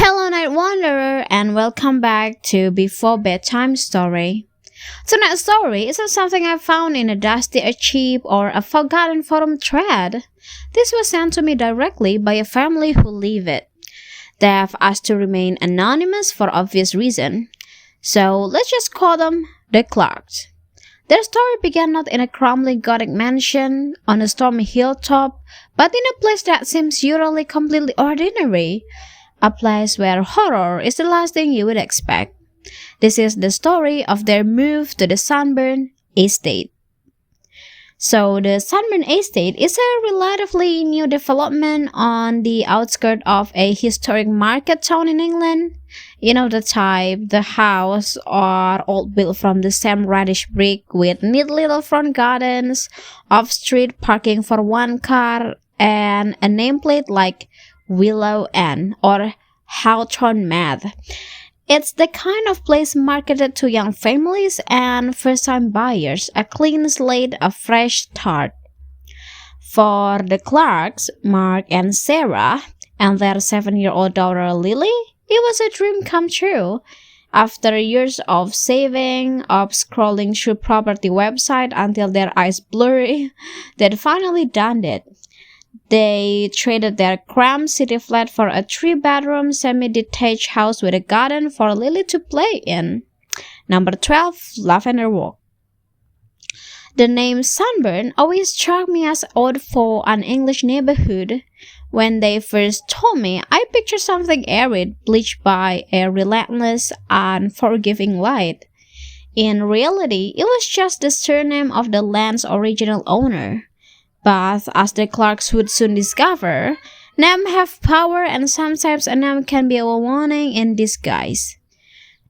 Hello, Night Wanderer, and welcome back to Before Bedtime Story. Tonight's story isn't something I found in a dusty archive or a forgotten forum thread. This was sent to me directly by a family who live it. They have asked to remain anonymous for obvious reason, so let's just call them the Clarks. Their story began not in a crumbling gothic mansion on a stormy hilltop, but in a place that seems eerily completely ordinary. A place where horror is the last thing you would expect. This is the story of their move to the Sunburn Estate. So the Sunburn Estate is a relatively new development on the outskirts of a historic market town in England. You know the type, the house are all built from the same reddish brick with neat little front gardens, off-street parking for one car, and a nameplate like Willow Inn or Hawthorne Math. It's the kind of place marketed to young families and first-time buyers, a clean slate, a fresh start. For the Clarks, Mark and Sarah, and their 7-year-old daughter Lily, it was a dream come true. After years of saving, of scrolling through property websites until their eyes blurry, they'd finally done it. They traded their cramped city flat for a 3-bedroom semi-detached house with a garden for Lily to play in. Number 12, Lavender Walk. The name Sunburn always struck me as odd for an English neighborhood. When they first told me, I pictured something arid, bleached by a relentless, unforgiving light. In reality, it was just the surname of the land's original owner. But as the Clarks would soon discover, names have power and sometimes a name can be a warning in disguise.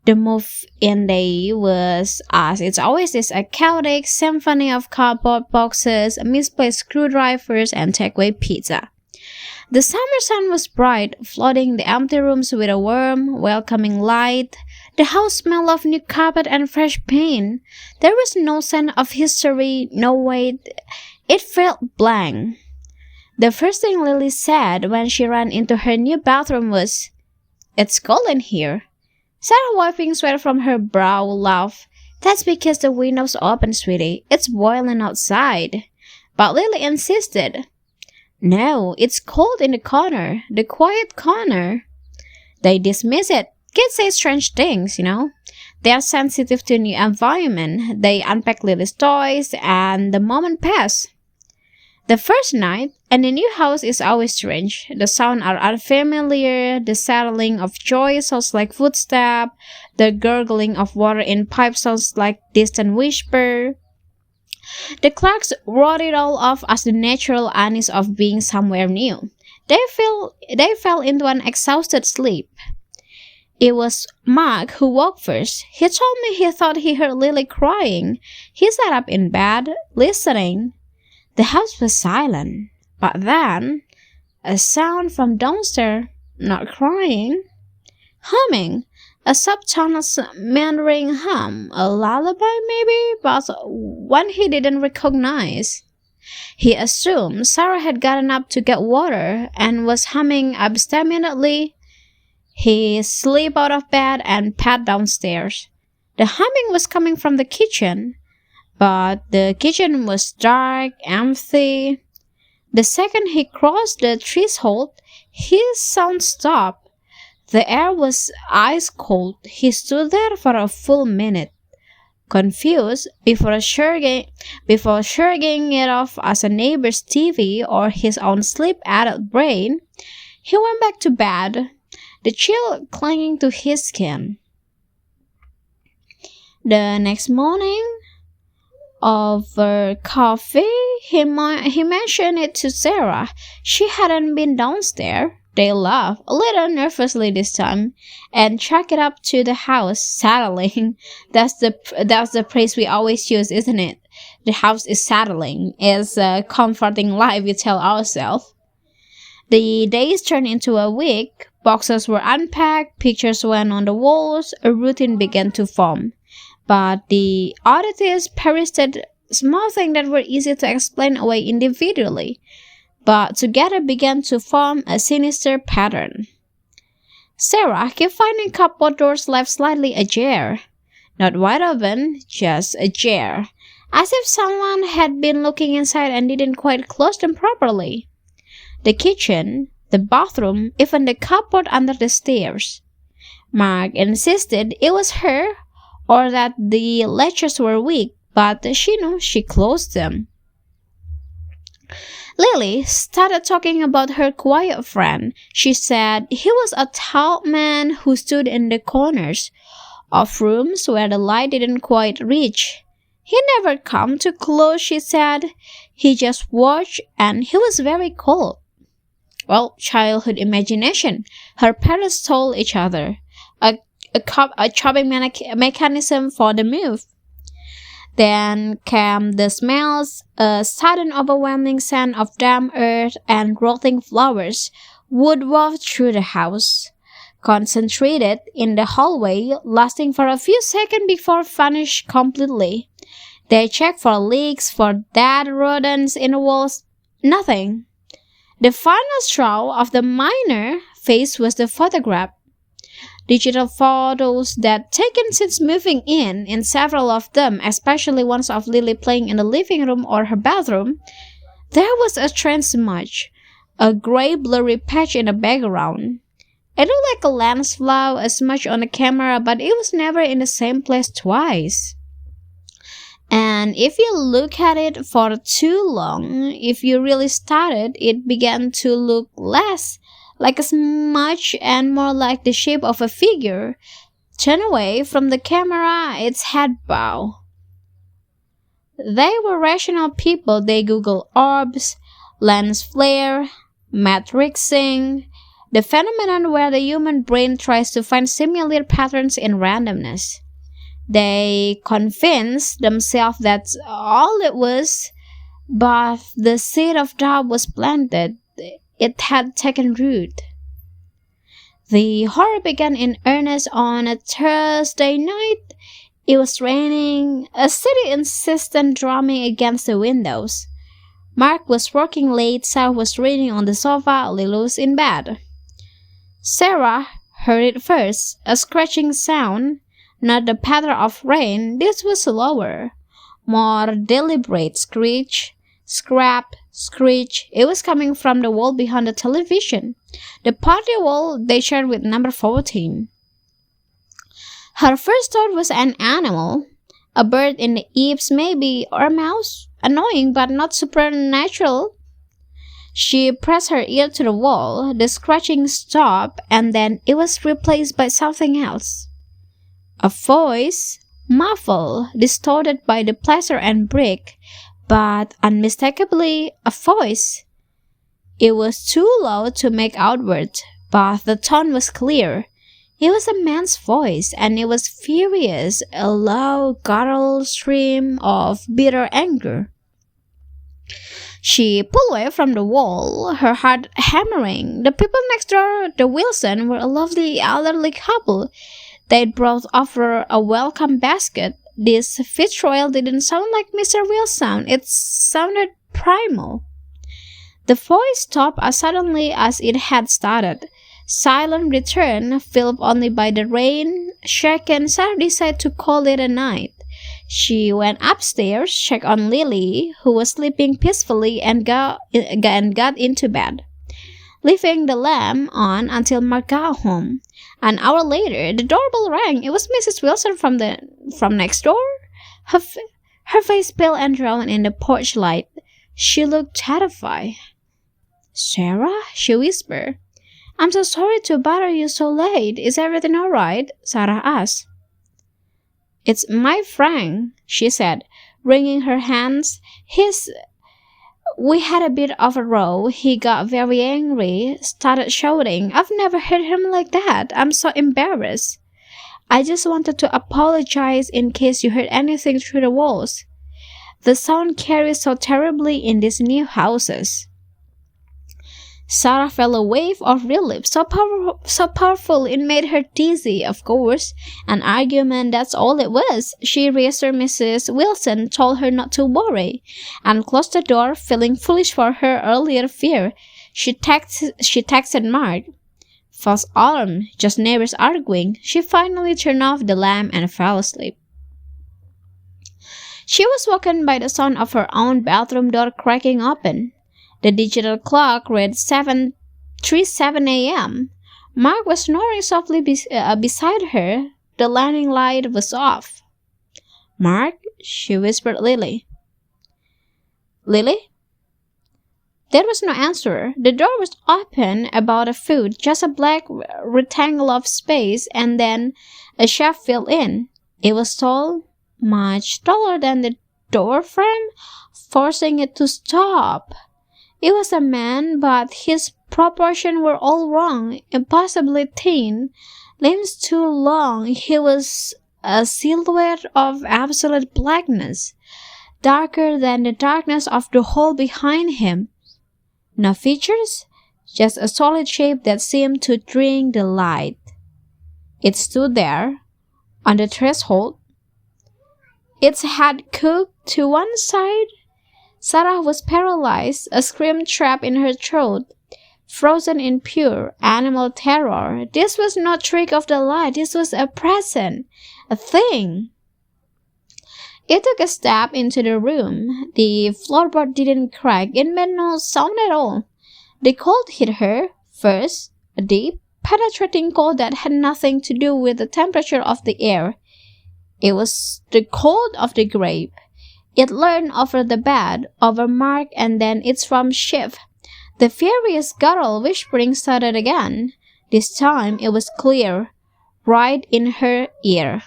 The move-in day was, as it always is, a chaotic symphony of cardboard boxes, misplaced screwdrivers, and takeaway pizza. The summer sun was bright, flooding the empty rooms with a warm, welcoming light. The house smelled of new carpet and fresh paint. There was no scent of history, no weight. It felt blank. The first thing Lily said when she ran into her new bathroom was, "It's cold in here." Sarah, wiping sweat from her brow, laughed. "That's because the window's open, sweetie. It's boiling outside." But Lily insisted. "No, it's cold in the corner, the quiet corner." They dismiss it. Kids say strange things, They are sensitive to new environment. They unpack Lily's toys, and the moment passed. The first night, and the new house is always strange. The sounds are unfamiliar, the settling of joy sounds like footsteps, the gurgling of water in pipes sounds like distant whisper. The Clarks wrote it all off as the natural unease of being somewhere new. They fell into an exhausted sleep. It was Mark who woke first. He told me he thought he heard Lily crying. He sat up in bed, listening. The house was silent, but then a sound from downstairs, not crying, humming, a subtonal meandering hum, a lullaby maybe, but one he didn't recognize. He assumed Sarah had gotten up to get water and was humming absentmindedly. He slipped out of bed and padded downstairs. The humming was coming from the kitchen, but the kitchen was dark, empty. The second he crossed the threshold, his sound stopped. The air was ice cold. He stood there for a full minute, confused, before shrugging it off as a neighbor's TV or his own sleep-addled brain. He went back to bed, the chill clinging to his skin. The next morning, over coffee, he mentioned it to Sarah. She hadn't been downstairs. They laughed, a little nervously this time, and chalked it up to the house settling. That's the phrase we always use, isn't it? The house is settling. It's a comforting lie we tell ourselves. The days turned into a week. Boxes were unpacked, pictures went on the walls, a routine began to form. But the oddities persisted, small things that were easy to explain away individually, but together began to form a sinister pattern. Sarah kept finding cupboard doors left slightly ajar. Not wide open, just ajar. As if someone had been looking inside and didn't quite close them properly. The kitchen, the bathroom, even the cupboard under the stairs. Mark insisted it was her or that the latches were weak, but she knew she closed them. Lily started talking about her quiet friend. She said he was a tall man who stood in the corners of rooms where the light didn't quite reach. He never come too close, she said. He just watched and he was very cold. Well, childhood imagination, her parents told each other. A chopping mechanism for the move. Then came the smells, a sudden overwhelming scent of damp earth and rotting flowers would waft through the house, concentrated in the hallway, lasting for a few seconds before vanished completely. They checked for leaks, for dead rodents in the walls, nothing. The final straw of the minor phase was the photograph. Digital photos that taken since moving in several of them, especially ones of Lily playing in the living room or her bathroom, there was a strange smudge, a gray blurry patch in the background. It looked like a lens flaw, a smudge on the camera, but it was never in the same place twice. And if you look at it for too long, if you really started, it began to look less like a smudge and more like the shape of a figure. Turn away from the camera, its head bowed. They were rational people. They Googled orbs, lens flare, matrixing, the phenomenon where the human brain tries to find similar patterns in randomness. They convinced themselves that's all it was, but the seed of doubt was planted. It had taken root. The horror began in earnest on a Thursday night. It was raining, a city insistent drumming against the windows. Mark was working late, Sarah was reading on the sofa, Lily was in bed. Sarah heard it first, a scratching sound, not the patter of rain. This was slower, more deliberate screech, scrap, screech. It was coming from the wall behind the television, the party wall they shared with number 14. Her first thought was an animal, a bird in the eaves maybe, or a mouse. Annoying but not supernatural. She pressed her ear to the wall, the scratching stopped, and then it was replaced by something else. A voice, muffled, distorted by the plaster and brick, but unmistakably a voice. It was too low to make outward, but the tone was clear. It was a man's voice, and it was furious, a low, guttural stream of bitter anger. She pulled away from the wall, her heart hammering. The people next door, the Wilson, were a lovely elderly couple. They'd brought over a welcome basket. This vitriol didn't sound like Mr. Wilson. It sounded primal. The voice stopped as suddenly as it had started. Silent return, filled only by the rain. Shaken, Sarah decided to call it a night. She went upstairs, checked on Lily, who was sleeping peacefully, and got into bed, leaving the lamp on until Mark got home. An hour later, the doorbell rang. It was Mrs. Wilson from next door. Her face pale and drawn in the porch light. She looked terrified. "Sarah?" she whispered. "I'm so sorry to bother you so late. Is everything all right?" Sarah asked. "It's my Frank," she said, wringing her hands. We had a bit of a row. He got very angry, started shouting. I've never heard him like that. I'm so embarrassed. I just wanted to apologize in case you heard anything through the walls. The sound carries so terribly in these new houses." Sarah felt a wave of relief, so powerful it made her dizzy. Of course, an argument, that's all it was. She reassured Mrs. Wilson, told her not to worry, and closed the door, feeling foolish for her earlier fear. She texted Mark. False alarm, just neighbors arguing. She finally turned off the lamp and fell asleep. She was woken by the sound of her own bathroom door cracking open. The digital clock read 7:37 a.m. Mark was snoring softly beside her. The landing light was off. "Mark," she whispered Lily. "Lily?" There was no answer. The door was open about a foot, just a black rectangle of space, and then a shaft filled in. It was tall, much taller than the door frame, forcing it to stop. It was a man, but his proportions were all wrong, impossibly thin, limbs too long. He was a silhouette of absolute blackness, darker than the darkness of the hall behind him. No features, just a solid shape that seemed to drink the light. It stood there, on the threshold, its head cocked to one side. Sarah was paralyzed, a scream trapped in her throat, frozen in pure animal terror. This was no trick of the light, this was a presence, a thing. It took a step into the room. The floorboard didn't crack, it made no sound at all. The cold hit her, first, a deep, penetrating cold that had nothing to do with the temperature of the air. It was the cold of the grave. It leaned over the bed, over Mark, and then its rump shift. The furious guttural whispering started again. This time it was clear, right in her ear.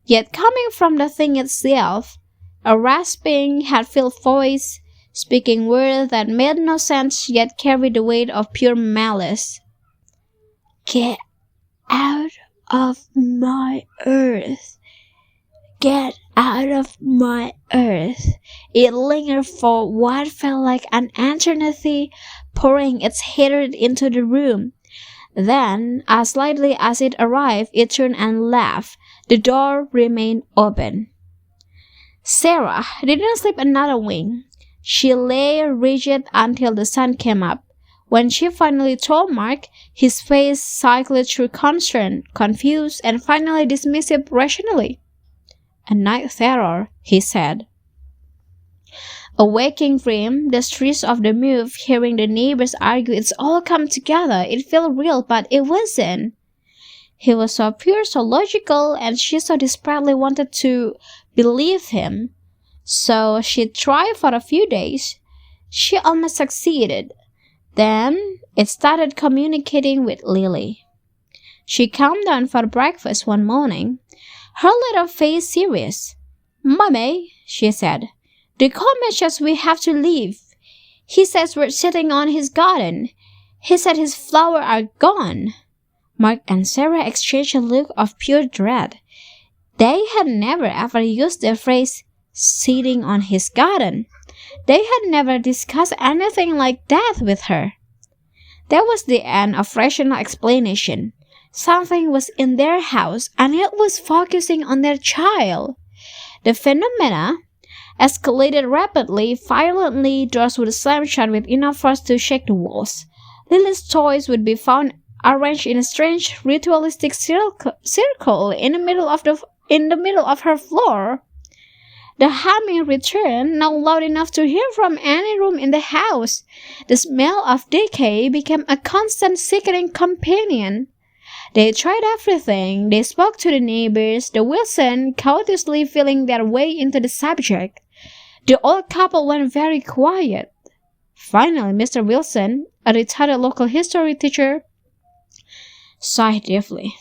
Yet coming from the thing itself, a rasping, head-filled voice, speaking words that made no sense yet carried the weight of pure malice. "Get out of my earth! Get out of my earth!" It lingered for what felt like an eternity, pouring its hatred into the room. Then, as lightly as it arrived, it turned and left. The door remained open. Sarah didn't sleep another wink. She lay rigid until the sun came up. When she finally told Mark, his face cycled through concern, confused, and finally dismissive rationally. "A night terror," he said. A waking dream, the stress of the move, hearing the neighbors argue, it's all come together. It felt real, but it wasn't. He was so pure, so logical, and she so desperately wanted to believe him. So she tried for a few days. She almost succeeded. Then it started communicating with Lily. She calmed down for breakfast one morning, her little face serious. "Mommy," she said, "the comment says we have to leave. He says we're sitting on his garden. He said his flowers are gone." Mark and Sarah exchanged a look of pure dread. They had never ever used the phrase "sitting on his garden." They had never discussed anything like that with her. That was the end of rational explanation. Something was in their house, and it was focusing on their child. The phenomena escalated rapidly, violently. Doors would slam shut with enough force to shake the walls. Lily's toys would be found arranged in a strange ritualistic circle in the middle of her floor. The humming returned, now loud enough to hear from any room in the house. The smell of decay became a constant sickening companion. They tried everything. They spoke to the neighbors, the Wilson cautiously feeling their way into the subject. The old couple went very quiet. Finally, Mr. Wilson, a retired local history teacher, sighed deeply.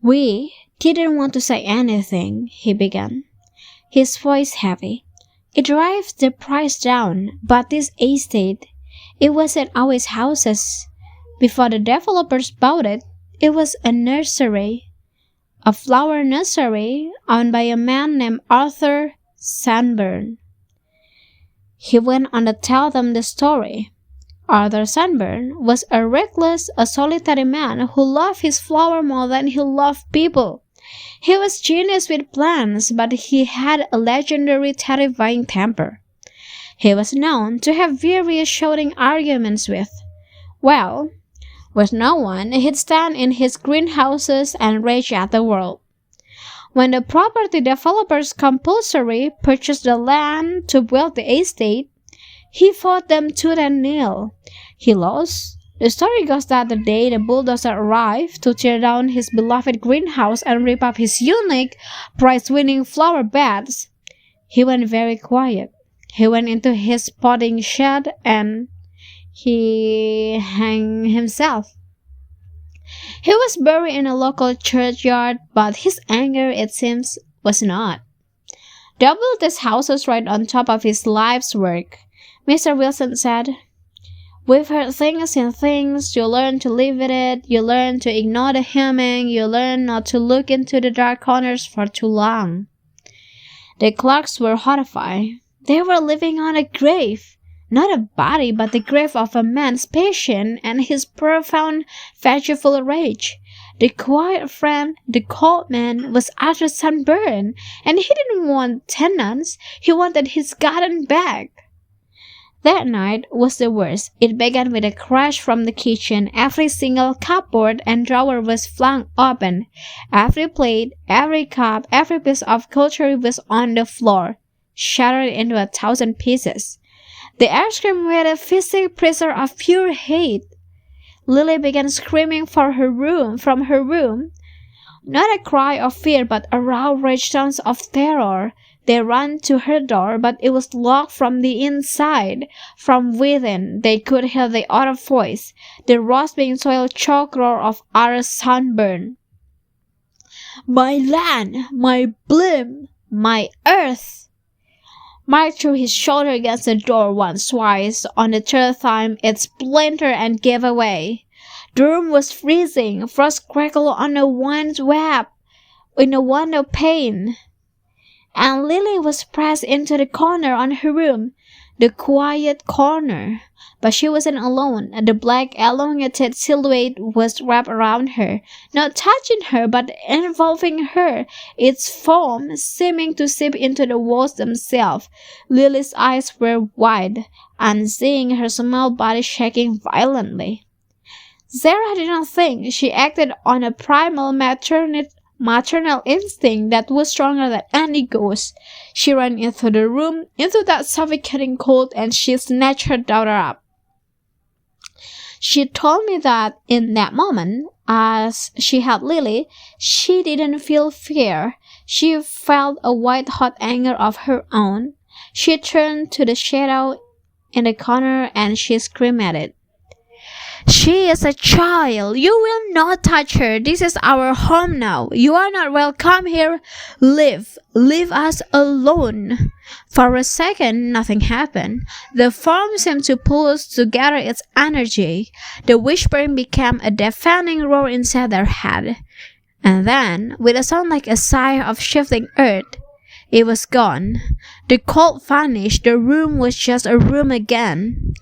"We didn't want to say anything," he began, his voice heavy. "It drives the price down, but this estate, it wasn't always houses. Before the developers bought it, it was a nursery, a flower nursery owned by a man named Arthur Sunburn." He went on to tell them the story. Arthur Sunburn was a reckless, a solitary man who loved his flower more than he loved people. He was genius with plants, but he had a legendary terrifying temper. He was known to have various shouting arguments with, well, With no one, he'd stand in his greenhouses and rage at the world. When the property developers compulsory purchased the land to build the estate, he fought them tooth and nail. He lost. The story goes that the day the bulldozer arrived to tear down his beloved greenhouse and rip up his unique, prize-winning flower beds, he went very quiet. He went into his potting shed and he hung himself. He was buried in a local churchyard, but his anger, it seems, was not. They built these houses right on top of his life's work. Mr. Wilson said, "We've heard things and things. You learn to live with it. You learn to ignore the humming. You learn not to look into the dark corners for too long." The Clarks were horrified. They were living on a grave. Not a body, but the grave of a man's passion and his profound, vengeful rage. The quiet friend, the cold man, was after Sunburn, and he didn't want tenants. He wanted his garden back. That night was the worst. It began with a crash from the kitchen. Every single cupboard and drawer was flung open. Every plate, every cup, every piece of cutlery was on the floor, shattered into 1,000 pieces. The ice cream was a physical pressure of pure hate. Lily began screaming from her room. Not a cry of fear, but a outraged sound of terror. They ran to her door, but it was locked from the inside. From within, they could hear the other voice, the rasping soil choke roar of our Sunburn. "My land, my bloom, my earth!" Mike threw his shoulder against the door once, twice. On the third time, it splintered and gave away. The room was freezing. Frost crackled on the window pane. And Lily was pressed into the corner on her room, the quiet corner. But she wasn't alone. The black, elongated silhouette was wrapped around her, not touching her, but enveloping her, its foam seeming to seep into the walls themselves. Lily's eyes were wide, unseeing, her small body shaking violently. Sarah did not think. She acted on a primal maternal instinct that was stronger than any ghost. She ran into the room, into that suffocating cold, and she snatched her daughter up. She told me that in that moment, as she held Lily, she didn't feel fear. She felt a white-hot anger of her own. She turned to the shadow in the corner and she screamed at it. "She is a child. You will not touch her. This is our home now. You are not welcome here. Leave us alone." For a second, nothing happened. The form seemed to pulse together its energy. The whispering became a deafening roar inside their head. And then, with a sound like a sigh of shifting earth, it was gone. The cold vanished. The room was just a room again.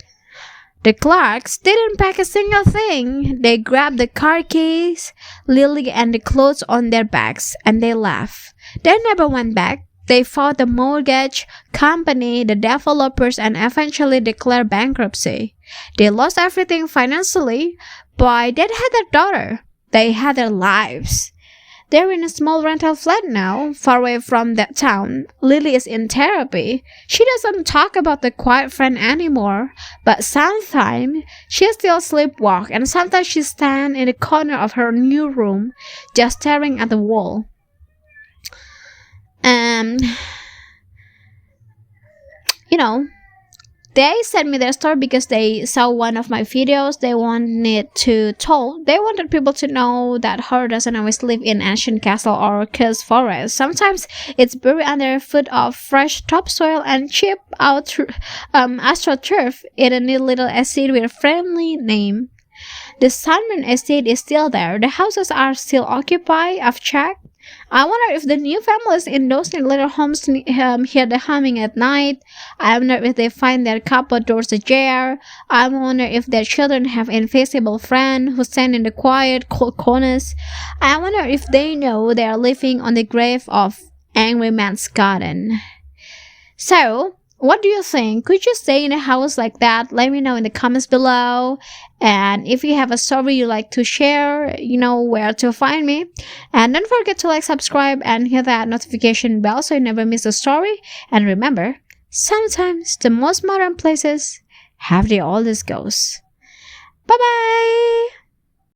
The Clarks didn't pack a single thing. They grabbed the car keys, Lily, and the clothes on their backs, and they left. They never went back. They fought the mortgage company, the developers, and eventually declared bankruptcy. They lost everything financially, but they had their daughter. They had their lives. They're in a small rental flat now, far away from that town. Lily is in therapy. She doesn't talk about the quiet friend anymore, but sometimes she still sleepwalks, and sometimes she stands in the corner of her new room, just staring at the wall. They sent me their story because they saw one of my videos. They wanted people to know that horror doesn't always live in ancient castle or cursed forest. Sometimes it's buried under a foot of fresh topsoil and cheap out astroturf in a neat little estate with a friendly name. The Sunburn Estate is still there. The houses are still occupied. I've checked. I wonder if the new families in those little homes hear the humming at night. I wonder if they find their cupboard doors ajar. I wonder if their children have invisible friends who stand in the quiet, cold corners. I wonder if they know they are living on the grave of Angry Man's garden. So, What do you think? Could you stay in a house like that? Let me know in the comments below. And if you have a story you like to share, you know where to find me. And don't forget to like, subscribe, and hit that notification bell so you never miss a story. And remember, sometimes the most modern places have the oldest ghosts. Bye bye!